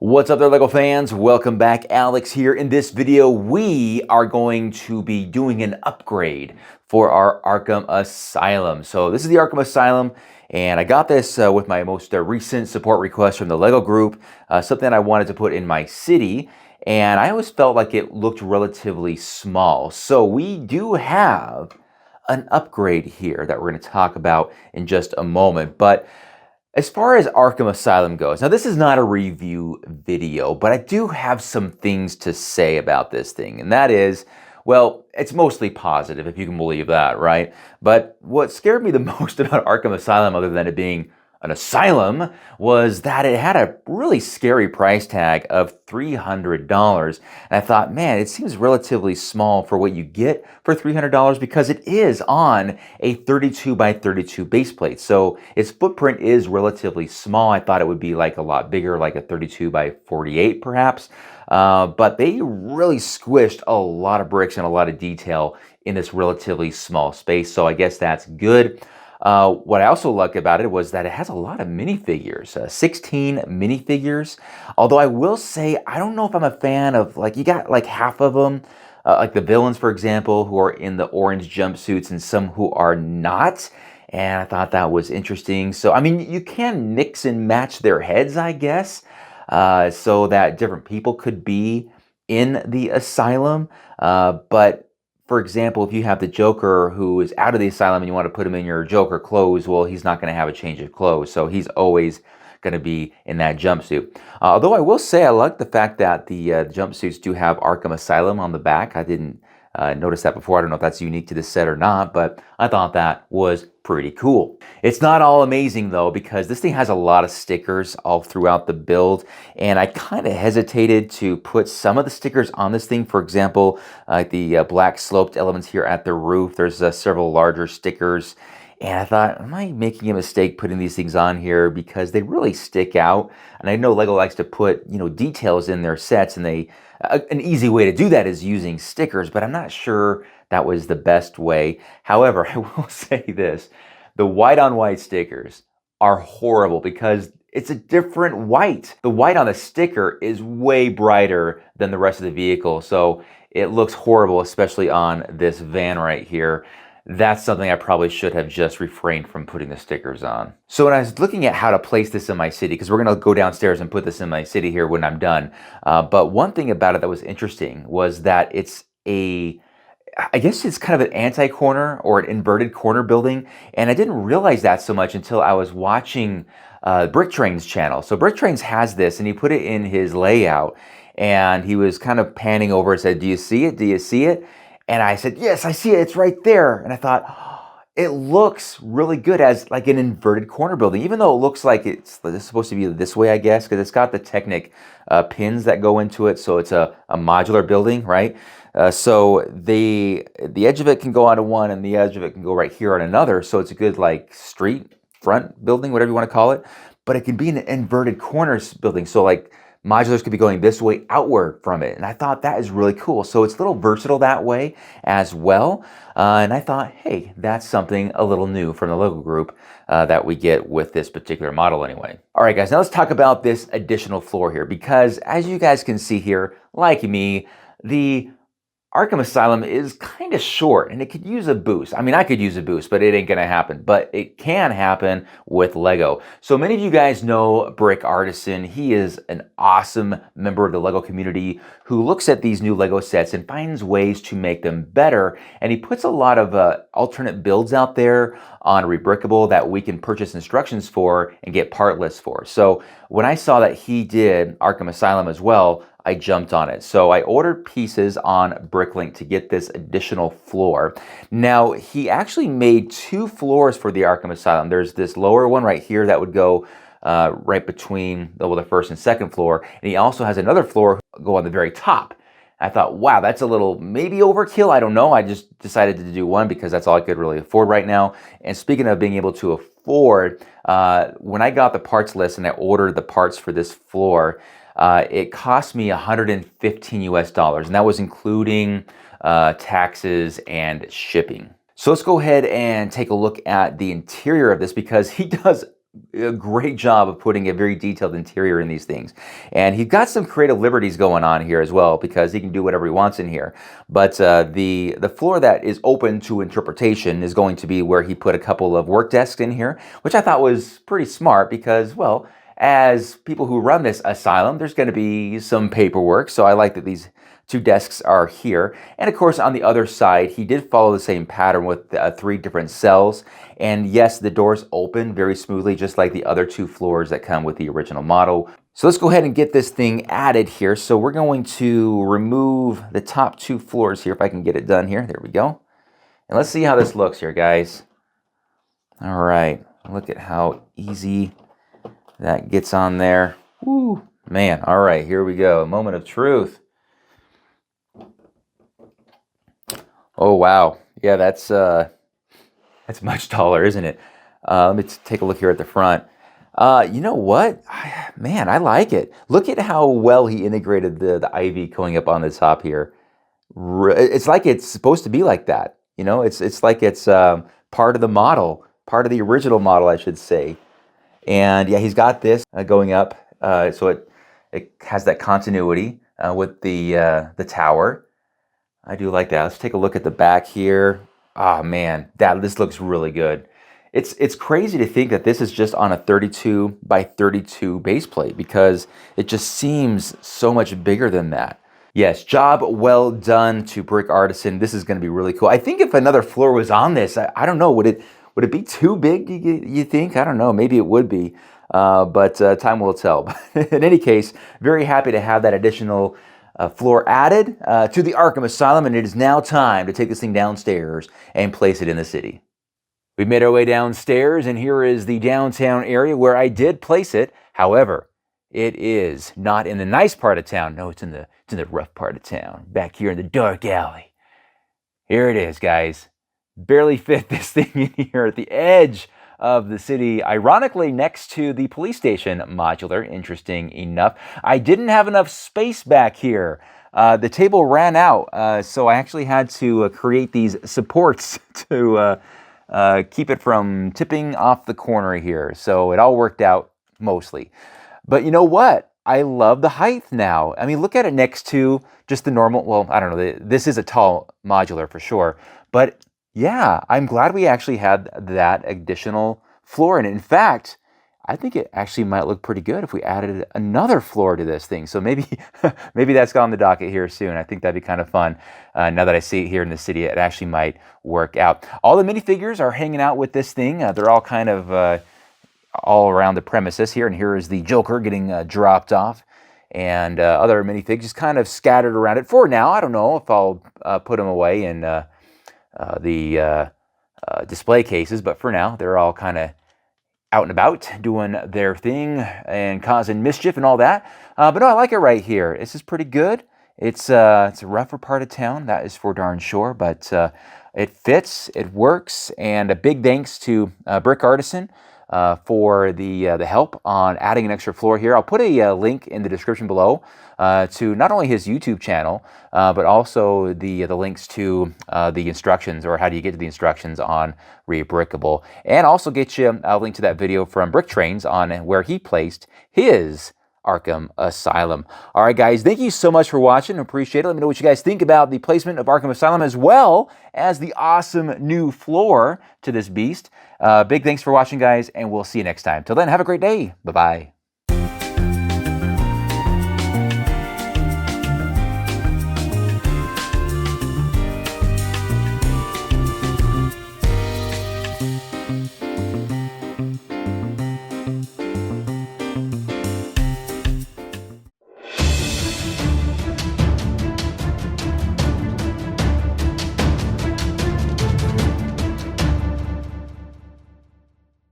What's up there, LEGO fans? Welcome back. Alex here. In this video, we are going to be doing an upgrade for our Arkham Asylum. So this is the Arkham Asylum, and I got this with my most recent support request from the LEGO group, something I wanted to put in my city, and I always felt like it looked relatively small. So we do have an upgrade here that we're going to talk about in just a moment, but as far as Arkham Asylum goes, now this is not a review video, but I do have some things to say about this thing, and that is, well, it's mostly positive, if you can believe that, right? But what scared me the most about Arkham Asylum, other than it being an asylum, was that it had a really scary price tag of $300. And I thought, man, it seems relatively small for what you get for $300 because it is on a 32 by 32 base plate. So its footprint is relatively small. I thought it would be like a lot bigger, like a 32 by 48 perhaps. But they really squished a lot of bricks and a lot of detail in this relatively small space. So I guess that's good. What I also like about it was that it has a lot of minifigures, 16 minifigures. Although I will say, I don't know if I'm a fan of, like, you got like half of them, like the villains, for example, who are in the orange jumpsuits and some who are not. And I thought that was interesting. So, I mean, you can mix and match their heads, I guess, so that different people could be in the asylum. But for example, if you have the Joker who is out of the asylum and you want to put him in your Joker clothes, well, he's not going to have a change of clothes. So he's always going to be in that jumpsuit. Although I will say I like the fact that the jumpsuits do have Arkham Asylum on the back. I didn't notice that before. I don't know if that's unique to this set or not, but I thought that was pretty cool. It's not all amazing though, because this thing has a lot of stickers all throughout the build, and I kind of hesitated to put some of the stickers on this thing. For example, like the black sloped elements here at the roof, there's several larger stickers, and I thought, am I making a mistake putting these things on here, because they really stick out? And I know LEGO likes to put, details in their sets, and an easy way to do that is using stickers, but I'm not sure that was the best way. However, I will say this, the white on white stickers are horrible because it's a different white. The white on the sticker is way brighter than the rest of the vehicle, so it looks horrible, especially on this van right here. That's something I probably should have just refrained from putting the stickers on. So when I was looking at how to place this in my city, because we're going to go downstairs and put this in my city here when I'm done, but one thing about it that was interesting was that I guess it's kind of an anti-corner or an inverted corner building, and I didn't realize that so much until I was watching BrickTrains channel. So BrickTrains has this, and he put it in his layout, and he was kind of panning over and said, "Do you see it? Do you see it?" And I said, "Yes, I see it. It's right there." And I thought, oh, it looks really good as like an inverted corner building, even though it looks like it's supposed to be this way, I guess, because it's got the Technic pins that go into it. So it's a modular building, right? So the edge of it can go onto one, and the edge of it can go right here on another. So it's a good like street front building, whatever you want to call it. But it can be an inverted corners building. So like modulars could be going this way outward from it. And I thought that is really cool. So it's a little versatile that way as well. And I thought, hey, that's something a little new from the LEGO group that we get with this particular model anyway. All right, guys, now let's talk about this additional floor here, because as you guys can see here, like me, the Arkham Asylum is kind of short, and it could use a boost. I mean, I could use a boost, but it ain't gonna happen. But it can happen with LEGO. So many of you guys know Artisan. He is an awesome member of the LEGO community who looks at these new LEGO sets and finds ways to make them better. And he puts a lot of alternate builds out there on Rebrickable that we can purchase instructions for and get part lists for. So when I saw that he did Arkham Asylum as well, I jumped on it. So I ordered pieces on Bricklink to get this additional floor. Now, he actually made two floors for the Arkham Asylum. There's this lower one right here that would go right between the first and second floor. And he also has another floor go on the very top. I thought, wow, that's a little maybe overkill. I don't know. I just decided to do one because that's all I could really afford right now. And speaking of being able to afford, when I got the parts list and I ordered the parts for this floor, it cost me $115 US, and that was including taxes and shipping. So let's go ahead and take a look at the interior of this, because he does a great job of putting a very detailed interior in these things. And he's got some creative liberties going on here as well, because he can do whatever he wants in here. But the floor that is open to interpretation is going to be where he put a couple of work desks in here, which I thought was pretty smart because, well, as people who run this asylum, there's going to be some paperwork. So I like that these two desks are here. And of course, on the other side, he did follow the same pattern with 3 different cells. And yes, the doors open very smoothly, just like the other 2 floors that come with the original model. So let's go ahead and get this thing added here. So we're going to remove the top 2 floors here, if I can get it done here. There we go. And let's see how this looks here, guys. All right, look at how easy that gets on there. Woo, man. All right, here we go. A moment of truth. Oh, wow. Yeah, that's much taller, isn't it? Let me take a look here at the front. You know what? Man, I like it. Look at how well he integrated the ivy going up on the top here. It's like it's supposed to be like that. You know, it's like it's part of the model, part of the original model, I should say. And yeah, he's got this going up, so it has that continuity with the tower. I do like that. Let's take a look at the back here. Oh man, this looks really good. It's crazy to think that this is just on a 32 by 32 base plate, because it just seems so much bigger than that. Yes, job well done to Brick Artisan. This is going to be really cool. I think if another floor was on this, I don't know, would it be too big, you think? I don't know, maybe it would be, but time will tell. In any case, very happy to have that additional floor added to the Arkham Asylum, and it is now time to take this thing downstairs and place it in the city. We've made our way downstairs, and here is the downtown area where I did place it. However, it is not in the nice part of town. No, it's in the rough part of town, back here in the dark alley. Here it is, guys. Barely fit this thing in here at the edge of the city, ironically next to the police station modular. Interesting enough. I didn't have enough space back here. The table ran out, so I actually had to create these supports to keep it from tipping off the corner here. So it all worked out mostly. But you know what? I love the height now. I mean, look at it next to just the normal, well, I don't know, this is a tall modular for sure, but yeah, I'm glad we actually had that additional floor. And in fact, I think it actually might look pretty good if we added another floor to this thing. So maybe maybe that's on the docket here soon. I think that'd be kind of fun. Now that I see it here in the city, it actually might work out. All the minifigures are hanging out with this thing. They're all kind of all around the premises here. And here is the Joker getting dropped off. And other minifigs just kind of scattered around it for now. I don't know if I'll put them away in the display cases, but for now they're all kind of out and about doing their thing and causing mischief and all that. But no, I like it right here. This is pretty good. It's a rougher part of town, that is for darn sure, but it fits, it works, and a big thanks to Brick Artisan for the help on adding an extra floor here. I'll put a link in the description below to not only his YouTube channel, but also the links to the instructions, or how do you get to the instructions on Rebrickable, and also get you a link to that video from BrickTrains on where he placed his Arkham Asylum. All right, guys, thank you so much for watching. Appreciate it. Let me know what you guys think about the placement of Arkham Asylum, as well as the awesome new floor to this beast. Big thanks for watching, guys, and we'll see you next time. Till then, have a great day. Bye-bye.